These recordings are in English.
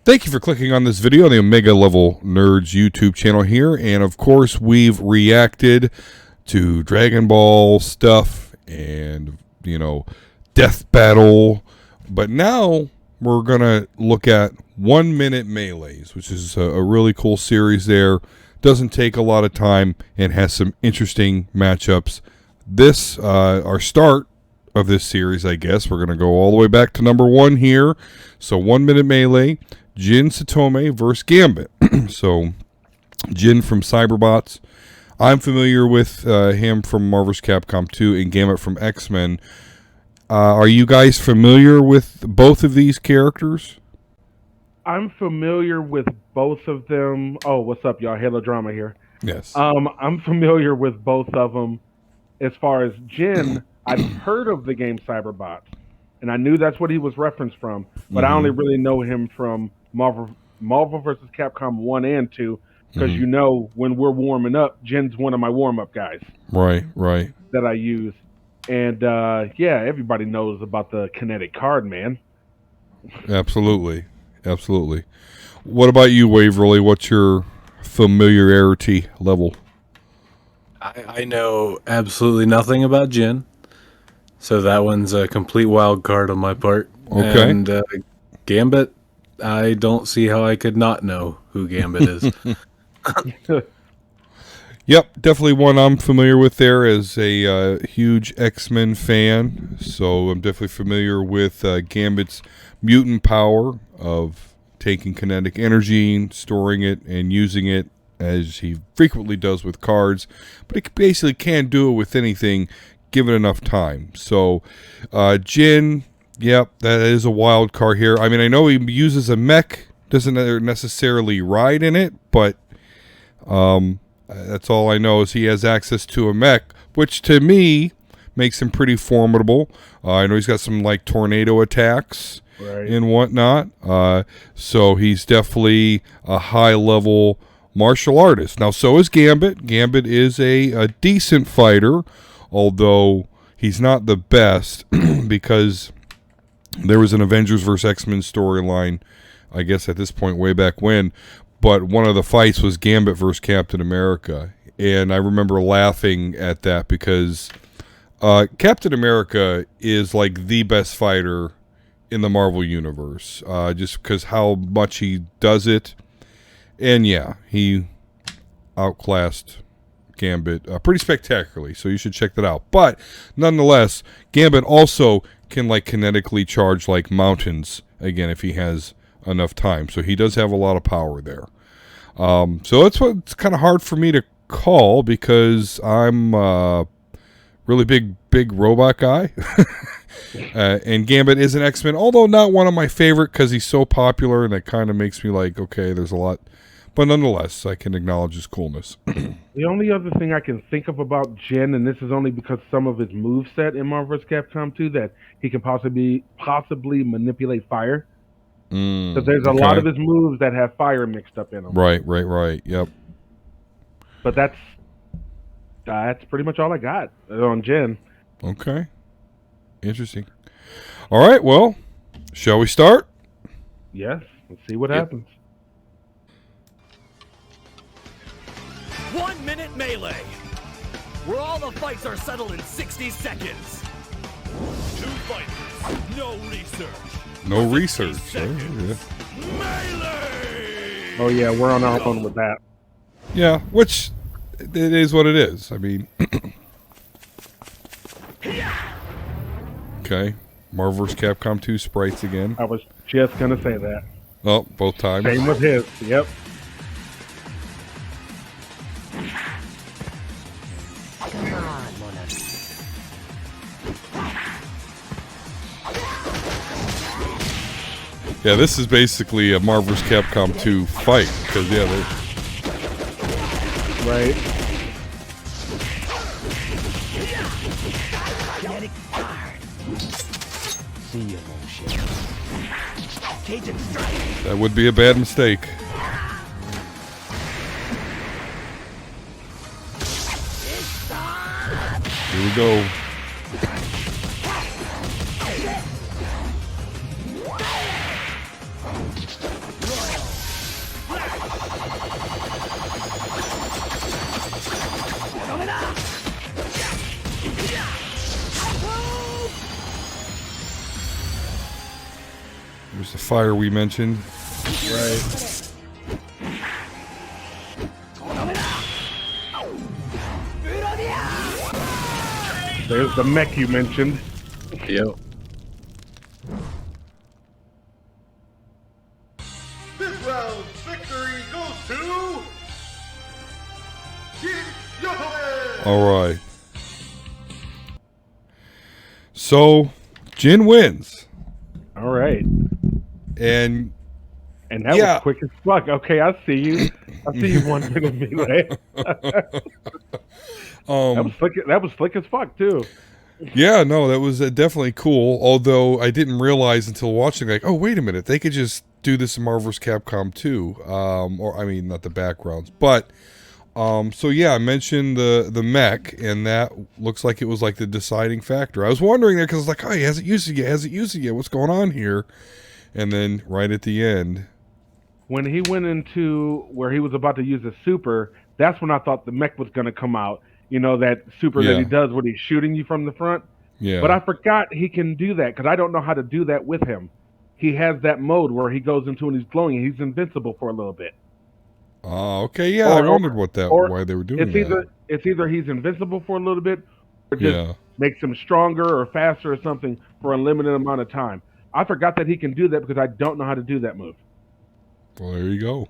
Thank you for clicking on this video on the Omega Level Nerds YouTube channel here. And of course, we've reacted to Dragon Ball stuff and, Death Battle. But now we're going to look at 1 Minute Melees, which is a really cool series there. Doesn't take a lot of time and has some interesting matchups. This, our start of this series, I guess. We're going to go all the way back to number 1 here. So 1 Minute Melee, Jin Saotome versus Gambit. So Jin from Cyberbots. I'm familiar with him from Marvel vs. Capcom 2 and Gambit from X-Men. Are you guys familiar with both of these characters? I'm familiar with both of them. Oh, what's up, y'all? Halo Drama here. Yes. I'm familiar with both of them. As far as Jin, I've heard of the game Cyberbots, and I knew that's what he was referenced from, but I only really know him from Marvel vs. Capcom 1 and 2, because when we're warming up, Jin's one of my warm-up guys. Right. That I use. And, everybody knows about the kinetic card, man. Absolutely. What about you, Waverly? What's your familiarity level? I know absolutely nothing about Jin, so that one's a complete wild card on my part. Okay. And Gambit, I don't see how I could not know who Gambit is. Yep, definitely one I'm familiar with there as a huge X-Men fan. So I'm definitely familiar with Gambit's mutant power of taking kinetic energy, storing it, and using it, as he frequently does with cards. But he basically can do it with anything given enough time. So Jin, yep, that is a wild card here. I mean, I know he uses a mech, doesn't necessarily ride in it, but that's all I know is he has access to a mech, which to me makes him pretty formidable. I know he's got some like tornado attacks and whatnot. So he's definitely a high-level martial artist. Now, so is Gambit. Gambit is a decent fighter, although he's not the best because there was an Avengers vs. X-Men storyline, I guess at this point way back when, but one of the fights was Gambit versus Captain America, and I remember laughing at that because Captain America is like the best fighter in the Marvel Universe, just because how much he does it. And yeah, he outclassed Gambit pretty spectacularly, so you should check that out. But nonetheless, Gambit also can like kinetically charge like mountains again if he has enough time. So he does have a lot of power there. So that's what's kind of hard for me to call because I'm really big robot guy. And Gambit is an X-Men, although not one of my favorite because he's so popular and that kind of makes me like, okay, there's a lot. But nonetheless, I can acknowledge his coolness. The only other thing I can think of about Jin, and this is only because some of his moveset in Marvel vs. Capcom 2, that he can possibly manipulate fire. Because there's a lot of his moves that have fire mixed up in them. Right. Yep. But that's pretty much all I got on Jin. Okay. Interesting. All right, well, shall we start? Yes. Let's see what happens. 1 Minute Melee, where all the fights are settled in 60 seconds. 2 fighters, no research. No research. Melee! Oh yeah, we're on our own with that. Yeah, which it is what it is. I mean, okay. Marvel vs. Capcom 2 sprites again. I was just gonna say that. Oh, both times. Same with his. Yep. Yeah, this is basically a Marvel vs. Capcom 2 fight because they right. That would be a bad mistake. Here we go. There's the fire we mentioned. Right. There's the mech you mentioned. Yep. This round's victory goes to Jin Saotome. All right. So, Jin wins. All right. And that yeah. was quick as fuck. Okay, I see you. I see you one minute melee. That was slick as fuck too. Yeah, no, that was definitely cool. Although I didn't realize until watching, like, oh, wait a minute, they could just do this in Marvel vs. Capcom 2. Or I mean, not the backgrounds, but so yeah, I mentioned the mech, and that looks like it was like the deciding factor. I was wondering there because I was like, oh, he hasn't used it yet. Hasn't used it yet. What's going on here? And then right at the end, when he went into where he was about to use a super, that's when I thought the mech was going to come out. You know, that super that he does when he's shooting you from the front. Yeah. But I forgot he can do that because I don't know how to do that with him. He has that mode where he goes into and he's glowing and he's invincible for a little bit. Oh, okay, yeah. I wondered why they were doing that. It's either he's invincible for a little bit or just makes him stronger or faster or something for a limited amount of time. I forgot that he can do that because I don't know how to do that move. Well, there you go.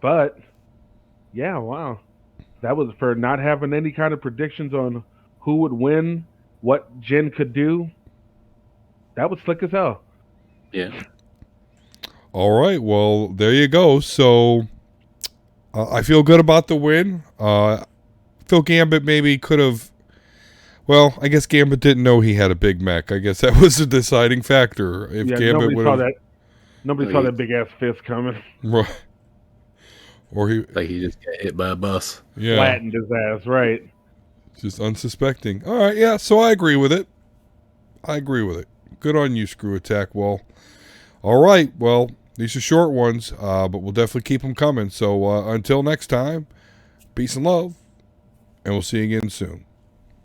But, yeah, wow. That was for not having any kind of predictions on who would win, what Jin could do. That was slick as hell. Yeah. All right, well, there you go. So, I feel good about the win. Phil Gambit maybe could have... Well, I guess Gambit didn't know he had a big mech. I guess that was the deciding factor. If Gambit nobody saw that big ass fist coming. Right. Or he just got hit by a bus. Yeah. Flattened his ass, right. Just unsuspecting. All right, yeah, so I agree with it. Good on you, Screw Attack. Well, all right, well, these are short ones, but we'll definitely keep them coming. So until next time, peace and love, and we'll see you again soon.